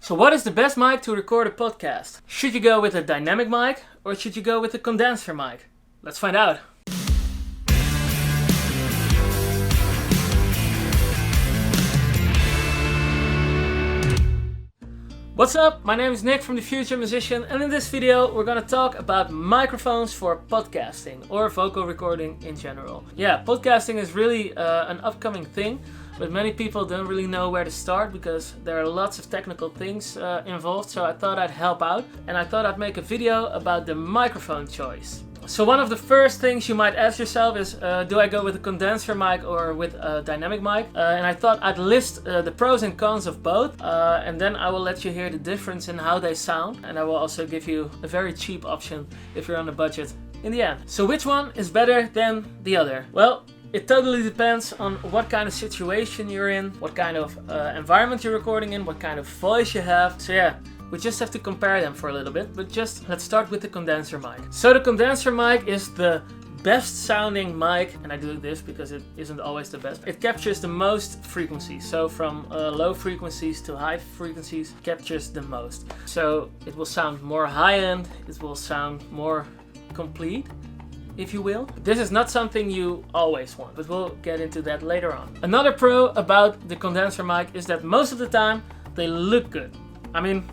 So what is the best mic to record a podcast? Should you go with a dynamic mic or should you go with a condenser mic? Let's find out. What's up? My name is Nick from The Future Musician, and in this video we're gonna talk about microphones for podcasting or vocal recording in general. Yeah, podcasting is really an upcoming thing, but many people don't really know where to start because there are lots of technical things involved, so I thought I'd help out and I thought I'd make a video about the microphone choice. So one of the first things you might ask yourself is, do I go with a condenser mic or with a dynamic mic? And I thought I'd list the pros and cons of both, and then I will let you hear the difference in how they sound, and I will also give you a very cheap option if you're on a budget in the end. So which one is better than the other? Well, it totally depends on what kind of situation you're in, what kind of environment you're recording in, what kind of voice you have. So yeah, we just have to compare them for a little bit, but just let's start with the condenser mic. So the condenser mic is the best sounding mic, and I do this because it isn't always the best. It captures the most frequencies, so from low frequencies to high frequencies, captures the most. So it will sound more high-end, it will sound more complete, if you will. This is not something you always want, but we'll get into that later on. Another pro about the condenser mic is that most of the time they look good. I mean,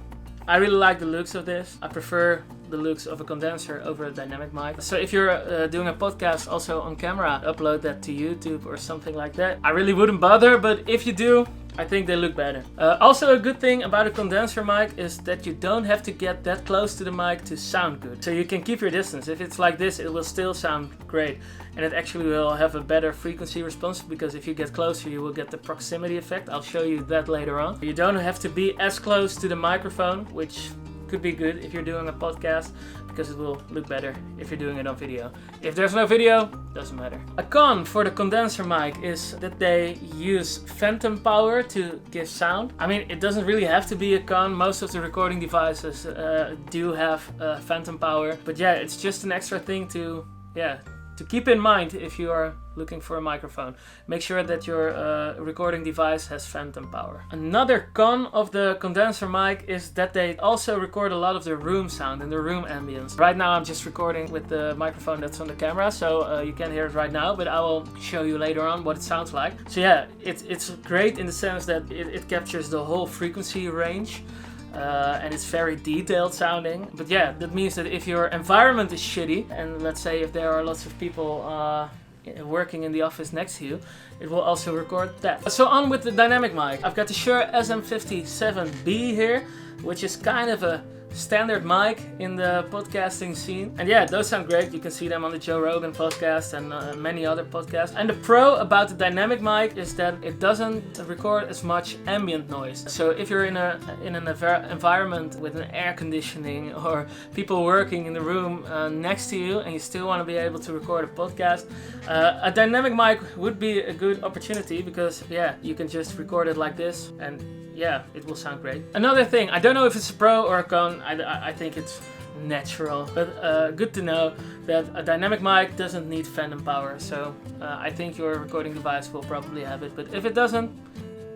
I really like the looks of this. I prefer the looks of a condenser over a dynamic mic. So if you're doing a podcast also on camera, upload that to YouTube or something like that. I really wouldn't bother, but if you do, I think they look better. Also a good thing about a condenser mic is that you don't have to get that close to the mic to sound good. So you can keep your distance. If it's like this, it will still sound great. And it actually will have a better frequency response because if you get closer, you will get the proximity effect. I'll show you that later on. You don't have to be as close to the microphone, which could be good if you're doing a podcast because it will look better if you're doing it on video. If there's no video, doesn't matter. A con for the condenser mic is that they use phantom power to give sound. I mean, it doesn't really have to be a con. Most of the recording devices do have phantom power, but yeah, it's just an extra thing to keep in mind if you are looking for a microphone. Make sure that your recording device has phantom power. Another con of the condenser mic is that they also record a lot of the room sound and the room ambience. Right now I'm just recording with the microphone that's on the camera, so you can't hear it right now, but I will show you later on what it sounds like. So yeah, it's great in the sense that it captures the whole frequency range. And it's very detailed sounding. But yeah, that means that if your environment is shitty, and let's say if there are lots of people working in the office next to you, it will also record that. So on with the dynamic mic. I've got the Shure SM57B here, which is kind of a standard mic in the podcasting scene. And yeah, those sound great. You can see them on the Joe Rogan podcast and many other podcasts. And the pro about the dynamic mic is that it doesn't record as much ambient noise. So if you're in an environment with an air conditioning or people working in the room next to you and you still want to be able to record a podcast, a dynamic mic would be a good opportunity because yeah, you can just record it like this and yeah, it will sound great. Another thing, I don't know if it's a pro or a con, I think it's natural, but good to know that a dynamic mic doesn't need phantom power, so I think your recording device will probably have it, but if it doesn't,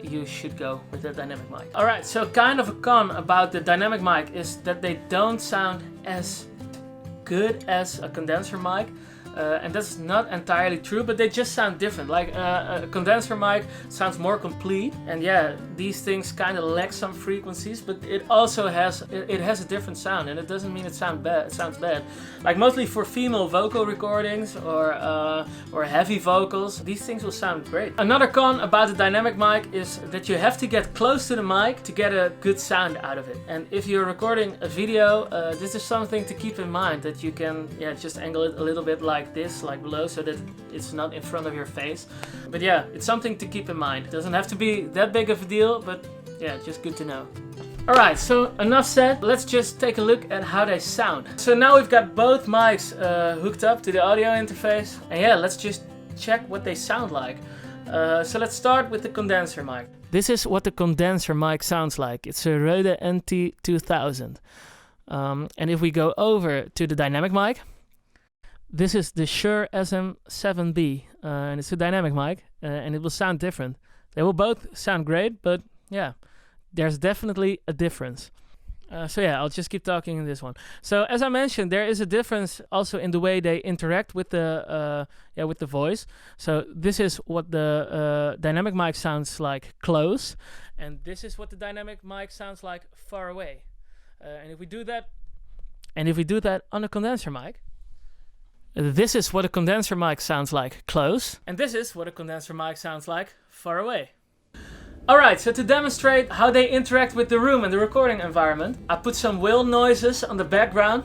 you should go with the dynamic mic. Alright, so kind of a con about the dynamic mic is that they don't sound as good as a condenser mic. And that's not entirely true, but they just sound different. Like a condenser mic sounds more complete, and yeah, these things kind of lack some frequencies, but it also has a different sound, and it doesn't mean it sounds bad. Like mostly for female vocal recordings or heavy vocals, these things will sound great. Another con about the dynamic mic is that you have to get close to the mic to get a good sound out of it. And if you're recording a video, this is something to keep in mind, that you can just angle it a little bit like this, like below, so that it's not in front of your face. But yeah, it's something to keep in mind. It doesn't have to be that big of a deal, but yeah, just good to know. Alright, so enough said. Let's just take a look at how they sound. So now we've got both mics hooked up to the audio interface, and yeah, let's just check what they sound like. So let's start with the condenser mic. This is what the condenser mic sounds like. It's a Rode NT2000. And if we go over to the dynamic mic, this is the Shure SM7B, and it's a dynamic mic, and it will sound different. They will both sound great, but yeah, there's definitely a difference. So yeah, I'll just keep talking in this one. So as I mentioned, there is a difference also in the way they interact with the voice. So this is what the dynamic mic sounds like close, and this is what the dynamic mic sounds like far away. And if we do that on a condenser mic, this is what a condenser mic sounds like close, and this is what a condenser mic sounds like far away. Alright, so to demonstrate how they interact with the room and the recording environment, I put some wheel noises on the background.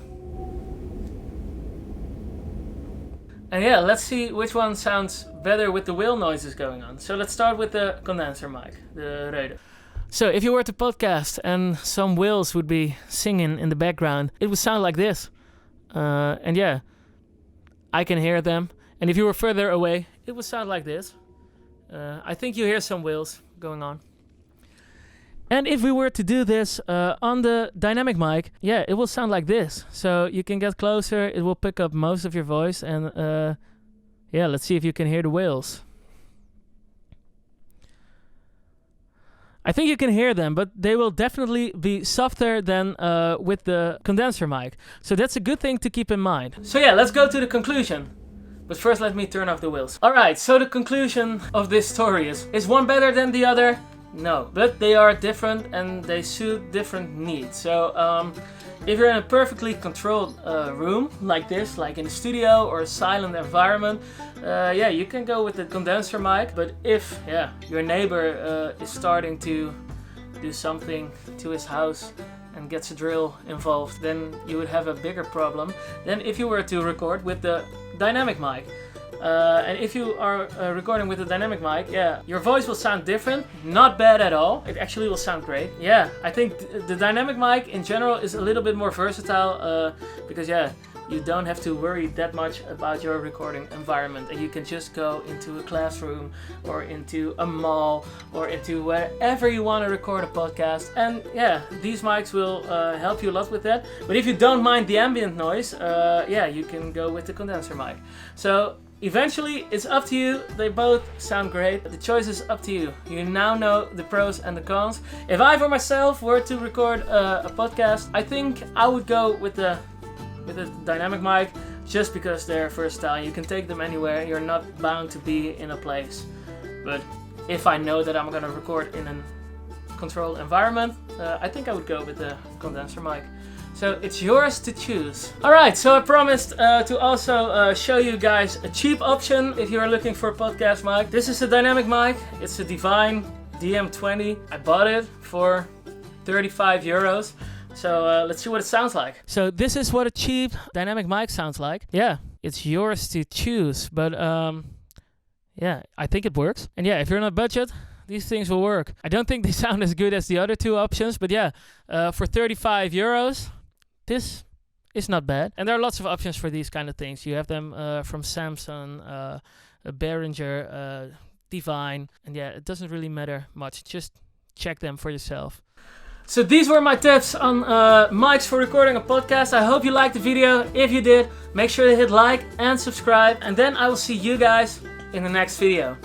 And yeah, let's see which one sounds better with the wheel noises going on. So let's start with the condenser mic, the Rode. So if you were to podcast and some whales would be singing in the background, it would sound like this. And yeah, I can hear them. And if you were further away, it would sound like this. I think you hear some whales going on. And if we were to do this on the dynamic mic, yeah, it will sound like this. So you can get closer, it will pick up most of your voice, and yeah, let's see if you can hear the whales. I think you can hear them, but they will definitely be softer than with the condenser mic. So that's a good thing to keep in mind. So yeah, let's go to the conclusion. But first let me turn off the wheels. Alright, so the conclusion of this story is one better than the other? No, but they are different and they suit different needs. So if you're in a perfectly controlled room like this, like in a studio or a silent environment, yeah, you can go with the condenser mic. But if your neighbor is starting to do something to his house and gets a drill involved, then you would have a bigger problem than if you were to record with the dynamic mic. And if you are recording with a dynamic mic, yeah, your voice will sound different. Not bad at all. It actually will sound great. Yeah, I think the dynamic mic in general is a little bit more versatile because yeah, you don't have to worry that much about your recording environment, and you can just go into a classroom or into a mall or into wherever you want to record a podcast. And yeah, these mics will help you a lot with that. But if you don't mind the ambient noise, yeah, you can go with the condenser mic. So eventually, it's up to you. They both sound great. The choice is up to you. You now know the pros and the cons. If I for myself were to record a podcast, I think I would go with the dynamic mic, just because they're versatile. You can take them anywhere. You're not bound to be in a place. But if I know that I'm going to record in a controlled environment, I think I would go with the condenser mic. So it's yours to choose. Alright, so I promised to also show you guys a cheap option if you are looking for a podcast mic. This is a dynamic mic. It's a Divine DM20. I bought it for 35 euros. So let's see what it sounds like. So this is what a cheap dynamic mic sounds like. Yeah, it's yours to choose. But yeah, I think it works. And yeah, if you're on a budget, these things will work. I don't think they sound as good as the other two options. But yeah, for 35 euros, this is not bad. And there are lots of options for these kind of things. You have them from Samsung, Behringer, Divine. And yeah, it doesn't really matter much. Just check them for yourself. So these were my tips on mics for recording a podcast. I hope you liked the video. If you did, make sure to hit like and subscribe. And then I will see you guys in the next video.